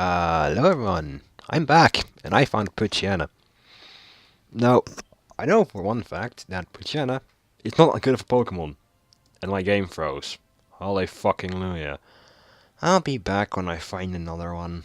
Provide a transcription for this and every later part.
Hello everyone, I'm back, and I found Poochyena. Now, I know for one fact that Poochyena is not that good of a Pokemon, and my game froze. Holy fucking Luya. I'll be back when I find another one.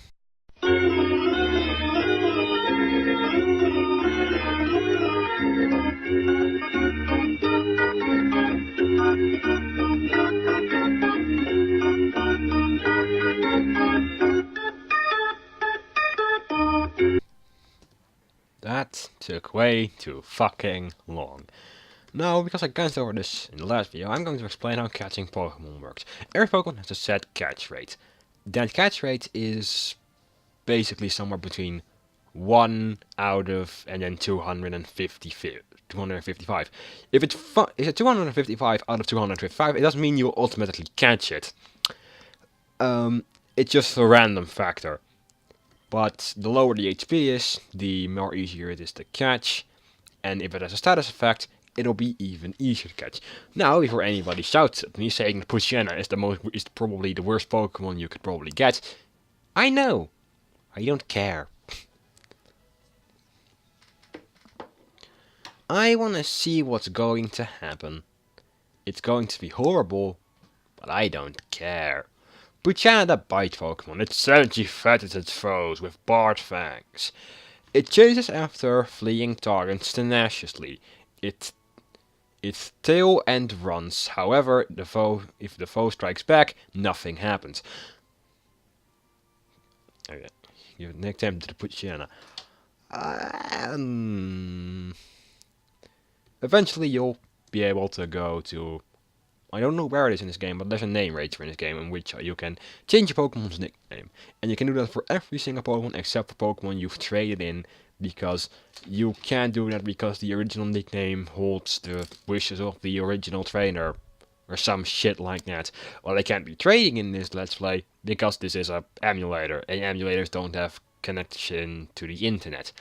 That took way too fucking long. Now, because I glanced over this in the last video, I'm going to explain how catching Pokemon works. Every Pokemon has a set catch rate. That catch rate is basically somewhere between 1 out of and then 255. If it's 255 out of 255, it doesn't mean you'll automatically catch it. It's just a random factor. But the lower the HP is, the more easier it is to catch. And if it has a status effect, it'll be even easier to catch. Now, before anybody shouts at me saying that Poochyena is probably the worst Pokemon you could probably get, I know. I don't care. I want to see what's going to happen. It's going to be horrible, but I don't care. Poochyena the bite Pokemon. It savagely fattens its foes with barbed fangs. It chases after fleeing targets tenaciously. Its tail and runs. However, if the foe strikes back, nothing happens. Okay, give it an attempt to Poochyena. Eventually, you'll be able to go to. I don't know where it is in this game, but there's a name rater in this game in which you can change your Pokemon's nickname. And you can do that for every single Pokemon except for Pokemon you've traded in, because you can't do that because the original nickname holds the wishes of the original trainer. Or some shit like that. Well, they can't be trading in this Let's Play because this is a emulator, and emulators don't have connection to the internet.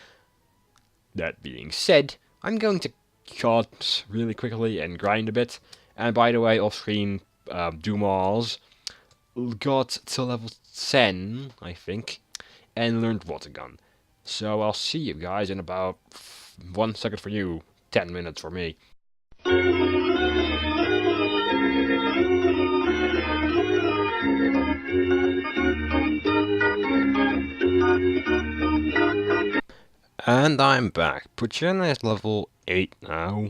That being said, I'm going to cut really quickly and grind a bit. And by the way, off-screen, Dumas got to level 10, I think, and learned Water Gun. So I'll see you guys in about 1 second for you, 10 minutes for me. And I'm back. Poochyena is level 8 now.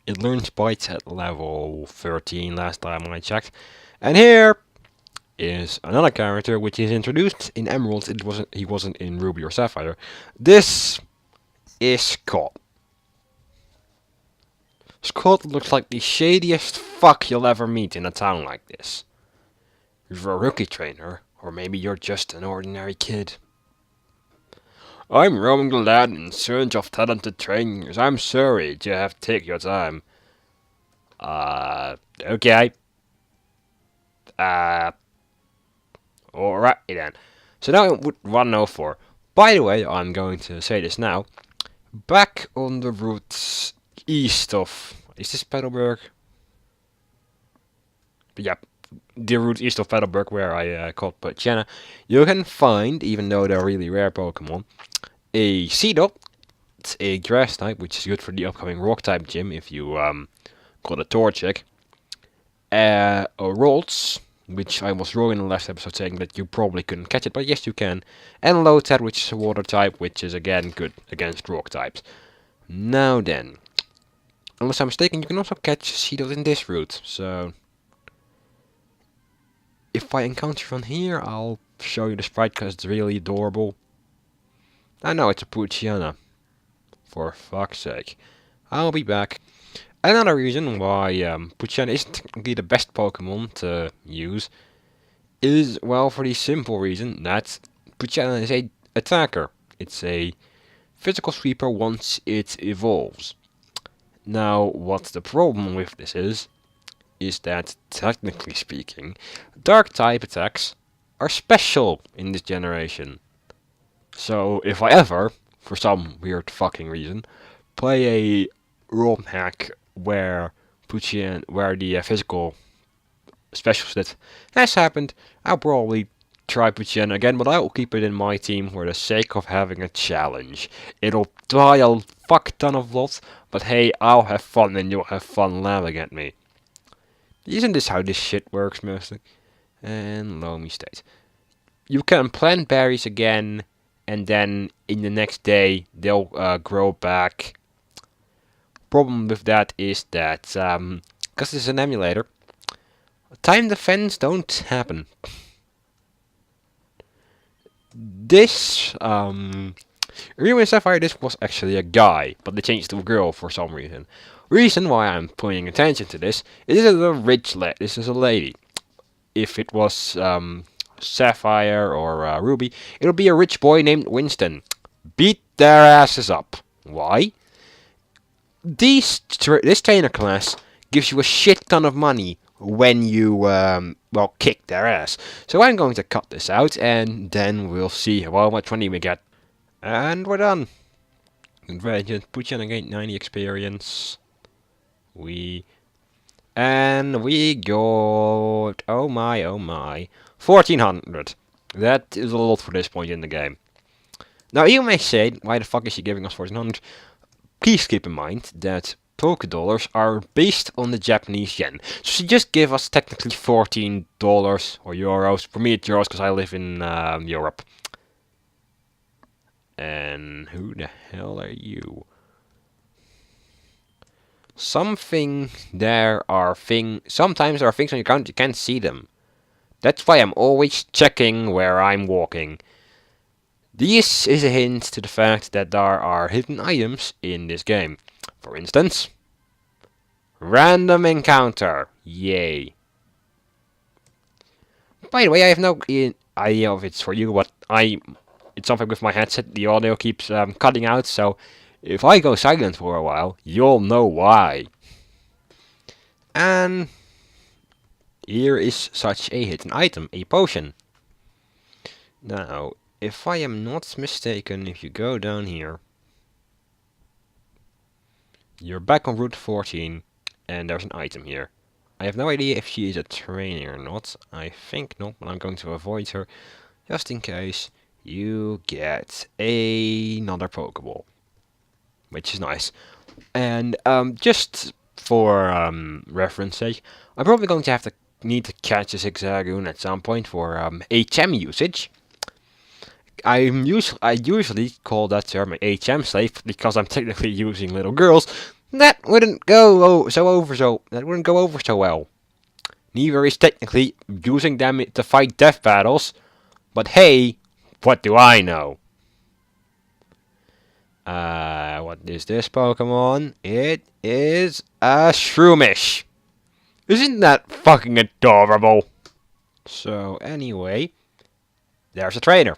It learns bites at level 13 last time I checked. And here is another character which is introduced in Emerald. He wasn't in Ruby or Sapphire. This is Scott. Scott looks like the shadiest fuck you'll ever meet in a town like this. You're a rookie trainer, or maybe you're just an ordinary kid. I'm roaming the land in search of talented trainers. I'm sorry to have to take your time. Okay. Alright then. So now it would 104. By the way, I'm going to say this now. Back on the route east of... Is this Petalburg? Yep. The route east of Petalburg, where I caught Poochyena, you can find, even though they're really rare Pokemon, a Seedot, it's a grass type, which is good for the upcoming rock type gym if you got a Torchic. A Rolls, which I was wrong in the last episode saying that you probably couldn't catch it, but yes you can. And Lotad, which is a water type, which is again good against rock types. Now then, unless I'm mistaken, you can also catch Seedot in this route, so... If I encounter one here, I'll show you the sprite because it's really adorable. I know it's a Poochyena. For fuck's sake. I'll be back. Another reason why Poochyena isn't technically the best Pokemon to use is, well, for the simple reason that Poochyena is a attacker. It's a physical sweeper once it evolves. Now, what the problem with this is that, technically speaking, Dark-type attacks are special in this generation. So, if I ever, for some weird fucking reason, play a ROM hack where the physical special split has happened, I'll probably try Puchen again, but I will keep it in my team for the sake of having a challenge. It'll die a fuck ton of lots, but hey, I'll have fun and you'll have fun laughing at me. Isn't this how this shit works mostly? And Loamy State. You can plant berries again, and then in the next day they'll grow back. Problem with that is that, because it's an emulator, time defense don't happen. This, Ruby and Sapphire, this was actually a guy, but they changed to a girl for some reason. Reason why I'm paying attention to this is this is a rich lady. This is a lady. If it was Sapphire or Ruby, it'll be a rich boy named Winston. Beat their asses up. Why? This trainer class gives you a shit ton of money when you, well, kick their ass. So I'm going to cut this out, and then we'll see how much money we get. And we're done. Congratulations, put you on a 90 experience. We got, oh my, 1400. That is a lot for this point in the game. Now you may say, why the fuck is she giving us 1400? Please keep in mind that Poké Dollars are based on the Japanese yen. So she just gave us technically $14 or euros. For me it's euros because I live in Europe. And who the hell are you? Sometimes there are things on your account you can't see them. That's why I'm always checking where I'm walking. This is a hint to the fact that there are hidden items in this game. For instance, random encounter. Yay. By the way, I have no idea if it's for you, but it's something with my headset. The audio keeps cutting out, so if I go silent for a while, you'll know why. And here is such a hidden item, a potion. Now, if I am not mistaken, if you go down here, you're back on Route 14, and there's an item here. I have no idea if she is a trainer or not. I think not, but I'm going to avoid her, just in case. You get another Pokeball, which is nice. And just for reference sake, I'm probably going to need to catch a Zigzagoon at some point for HM usage. I usually call that term an HM slave because I'm technically using little girls. That wouldn't go over so well. Neither is technically using them to fight death battles. But hey, what do I know? What is this Pokemon? It is a Shroomish. Isn't that fucking adorable? So anyway, there's a trainer.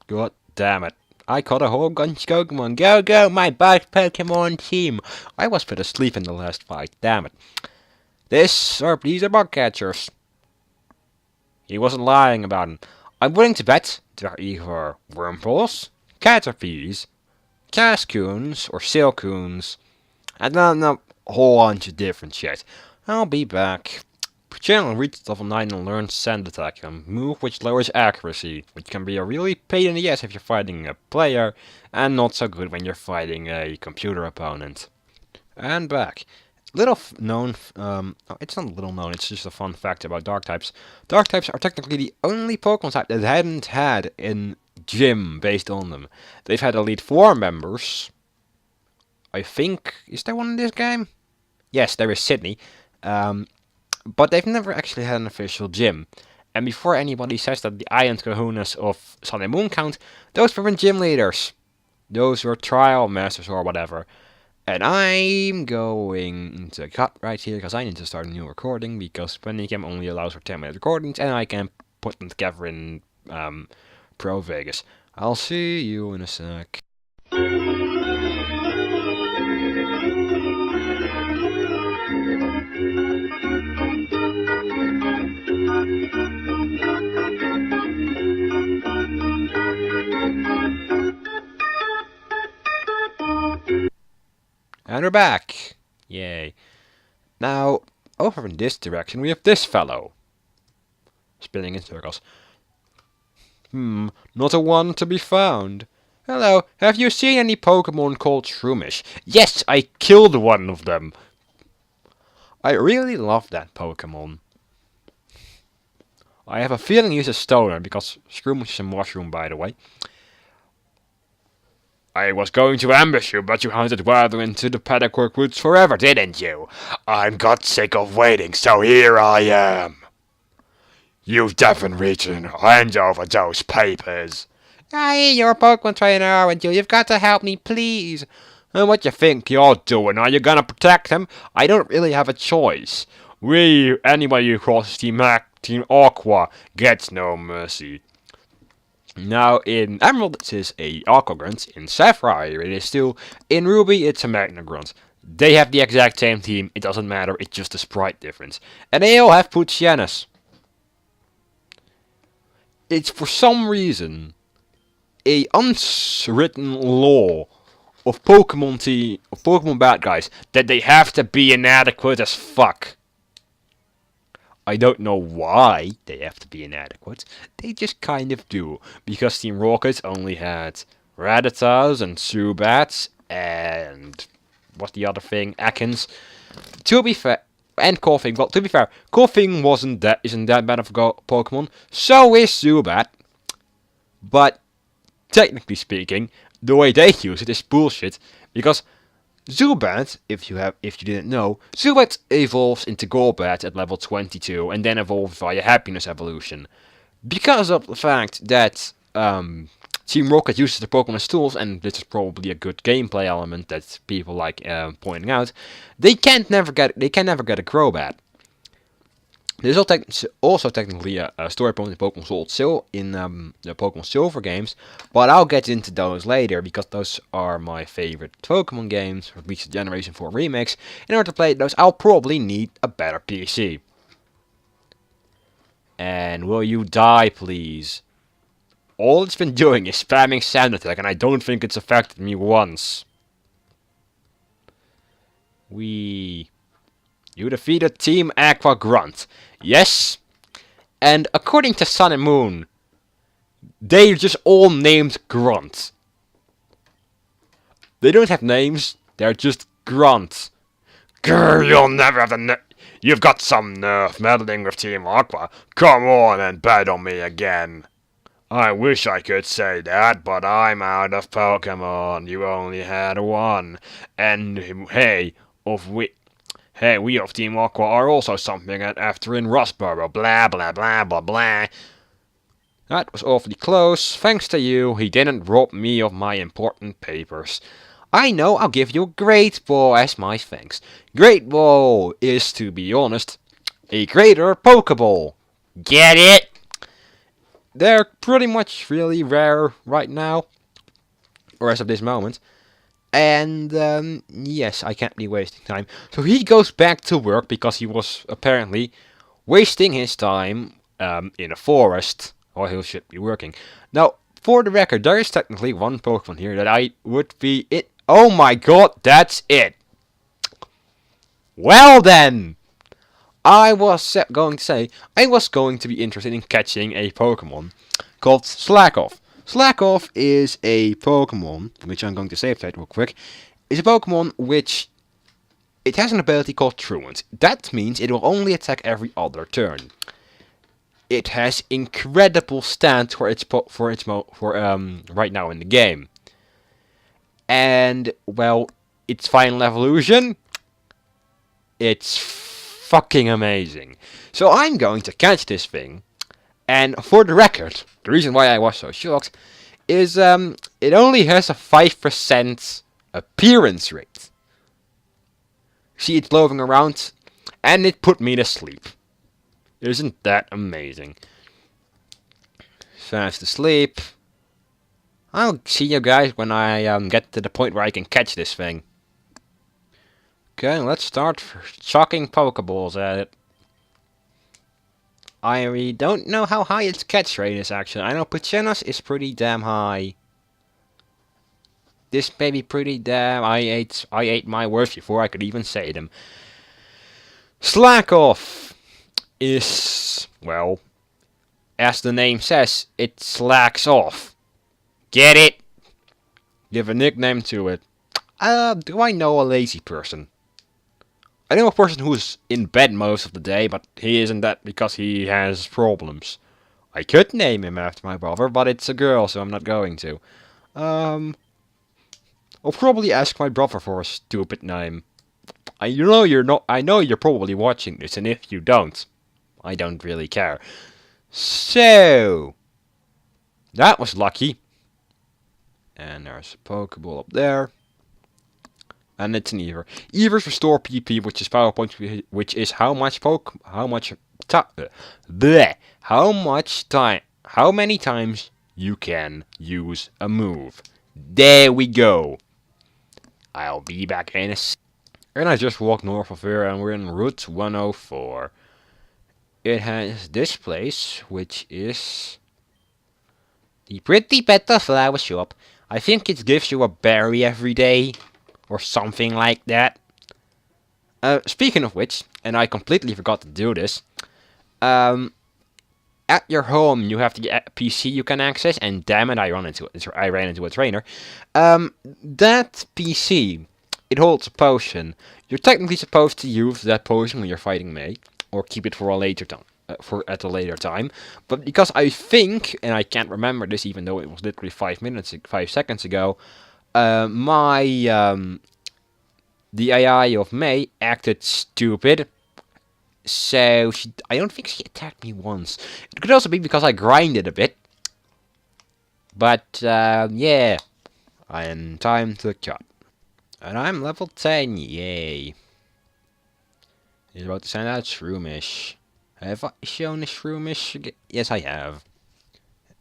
God damn it. I caught a whole bunch of Pokemon. Go, go, my best Pokemon team. I was put asleep in the last fight. Damn it. These are bug catchers. He wasn't lying about them. I'm willing to bet they're either Wurmples, Caterpies, Cascoons, or Silcoons. And then a whole bunch of different shit. I'll be back. Channel reached level 9 and learned Sand Attack, a move which lowers accuracy, which can be a really pain in the ass if you're fighting a player, and not so good when you're fighting a computer opponent. And back. Little known, it's not little known, it's just a fun fact about Dark types. Dark types are technically the only Pokemon type that hadn't had a gym based on them. They've had Elite Four members. I think, is there one in this game? Yes, there is Sydney. But they've never actually had an official gym. And before anybody says that the Island Kahunas of Sun and Moon count, those weren't gym leaders. Those were trial masters or whatever. And I'm going to cut right here because I need to start a new recording because Pennycam only allows for 10-minute recordings and I can put them together in Pro Vegas. I'll see you in a sec. And we're back! Yay. Now, over in this direction we have this fellow. Spinning in circles. Not a one to be found. Hello, have you seen any Pokemon called Shroomish? Yes, I killed one of them. I really love that Pokemon. I have a feeling he's a stoner, because Shroomish is a mushroom, by the way. I was going to ambush you, but you hunted wilder into the Padaquirk woods forever, didn't you? I'm got sick of waiting, so here I am. You've definitely written hand over those papers. Hey, you're a Pokemon trainer, aren't you? You've got to help me, please. And what you think you're doing? Are you gonna protect him? I don't really have a choice. Anybody who crosses Team Aqua gets no mercy. Now, in Emerald it is a Aqua Grunt, in Sapphire it is still, in Ruby it's a Magna Grunt. They have the exact same team, it doesn't matter, it's just a sprite difference. And they all have Puchianas. It's for some reason a unwritten law of Pokemon bad guys that they have to be inadequate as fuck. I don't know why they have to be inadequate. They just kind of do. Because Team Rocket only had Rattatas and Zubats and what's the other thing? Ekans. To be fair, and Koffing. Well, to be fair, Koffing isn't that bad of a Pokemon. So is Zubat. But technically speaking, the way they use it is bullshit. Because Zubat, if you didn't know, Zubat evolves into Golbat at level 22 and then evolves via Happiness Evolution. Because of the fact that Team Rocket uses the Pokemon as tools, and this is probably a good gameplay element that people like pointing out, they can never get a Crobat. There's also technically a story point in Pokemon Sword in the Pokemon Silver games, but I'll get into those later because those are my favorite Pokemon games, at least the Generation 4 remakes. In order to play those, I'll probably need a better PC. And will you die, please? All it's been doing is spamming Sand Attack, and I don't think it's affected me once. You defeated Team Aqua Grunt. Yes. And according to Sun and Moon, they're just all named Grunt. They don't have names, they're just Grunt. Grr, you'll never have the nerve. You've got some nerve meddling with Team Aqua. Come on and bet on me again. I wish I could say that, but I'm out of Pokemon. You only had one. And we of Team Aqua are also something after in Rustboro. Blah, blah, blah, blah, blah. That was awfully close. Thanks to you, he didn't rob me of my important papers. I know, I'll give you a Great Ball as my thanks. Great Ball is, to be honest, a greater Pokeball. Get it? They're pretty much really rare right now, or as of this moment. And, yes, I can't be wasting time. So he goes back to work because he was apparently wasting his time in a forest, or he should be working. Now, for the record, there is technically one Pokemon here that I would be it. Oh my god, that's it! Well then! I was going to be interested in catching a Pokemon called Slackoff. Slackoff is a Pokemon, which I'm going to save that real quick, is a Pokemon which, it has an ability called Truant. That means it will only attack every other turn. It has incredible stats right now in the game. And, well, its final evolution, it's fucking amazing. So I'm going to catch this thing, and for the record, the reason why I was so shocked is it only has a 5% appearance rate. See it floating around, and it put me to sleep. Isn't that amazing? Fast asleep. I'll see you guys when I get to the point where I can catch this thing. Okay, let's start chucking Pokeballs at it. I really don't know how high its catch rate is actually. I know Puchenas is pretty damn high. This may be pretty damn. I ate my words before I could even say them. Slackoff is, well, As the name says, it slacks off. Get it? Give a nickname to it. Do I know a lazy person? I know a person who's in bed most of the day, but he isn't that because he has problems. I could name him after my brother, but it's a girl, so I'm not going to. I'll probably ask my brother for a stupid name. I know you're probably watching this, and if you don't, I don't really care. So, that was lucky. And there's a Pokeball up there. And it's an Eevee. Eevees restore PP, which is power points, which is how many times you can use a move. There we go. I'll be back in a second. And I just walked north of here, and we're in Route 104. It has this place, which is the Pretty Petal Flower Shop. I think it gives you a berry every day, or something like that. Speaking of which, and I completely forgot to do this, at your home you have the PC you can access, and damn it, I ran into a trainer. That PC, it holds a potion. You're technically supposed to use that potion when you're fighting May, or keep it for a later time. At a later time, but because I think, and I can't remember this, even though it was literally 5 seconds ago, the AI of May acted stupid, so I don't think she attacked me once. It could also be because I grinded a bit, but yeah, I am time to cut, and I'm level 10. Yay! He's about to send out Shroomish. Have I shown the Shroomish? Yes, I have.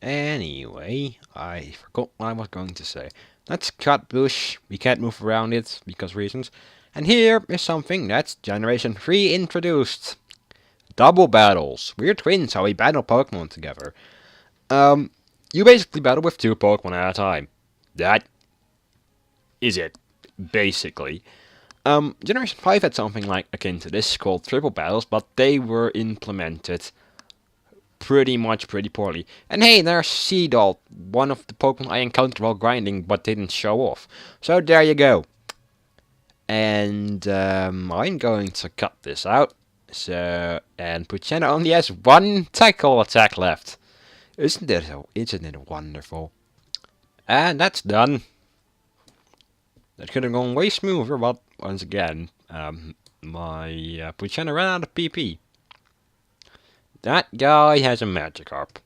Anyway, I forgot what I was going to say. Let's cut bush. We can't move around it because reasons. And here is something that's Generation 3 introduced. Double battles. We're twins, so we battle Pokemon together. You basically battle with 2 Pokemon at a time. That is it, basically. Generation 5 had something like akin to this called triple battles, but they were implemented pretty poorly. And hey, there's Seadoll, one of the Pokemon I encountered while grinding, but didn't show off. So there you go. And I'm going to cut this out. And Puchena only has 1 tackle attack left. Isn't it wonderful? And that's done. That could have gone way smoother, but once again, my Puchena ran out of PP. That guy has a Magikarp.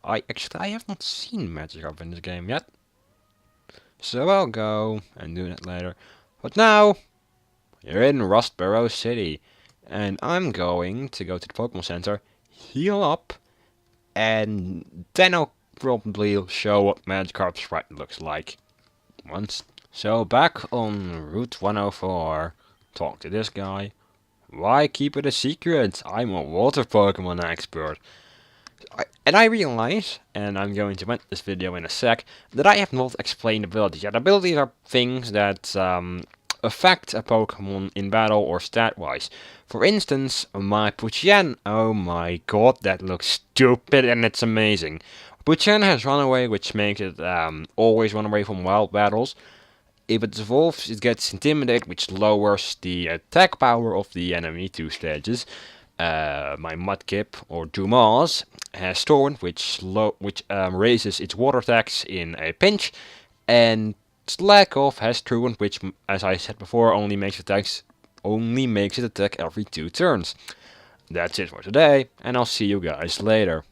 I have not seen Magikarp in this game yet. So I'll go and do that later. But now, you're in Rustboro City. And I'm going to go to the Pokemon Center, heal up, and then I'll probably show what Magikarp's sprite looks like. Once. So back on Route 104, talk to this guy. Why keep it a secret? I'm a water Pokemon expert. I realize, and I'm going to end this video in a sec, that I have not explained abilities yet. Abilities are things that affect a Pokemon in battle or stat-wise. For instance, my Puchien. Oh my god, that looks stupid and it's amazing. Puchien has Run Away, which makes it always run away from wild battles. If it evolves, it gets Intimidate, which lowers the attack power of the enemy 2 stages. My Mudkip, or Dumas, has Thorn, which raises its water attacks in a pinch. And Slakoth has Truant, which, as I said before, only makes it attack every 2 turns. That's it for today, and I'll see you guys later.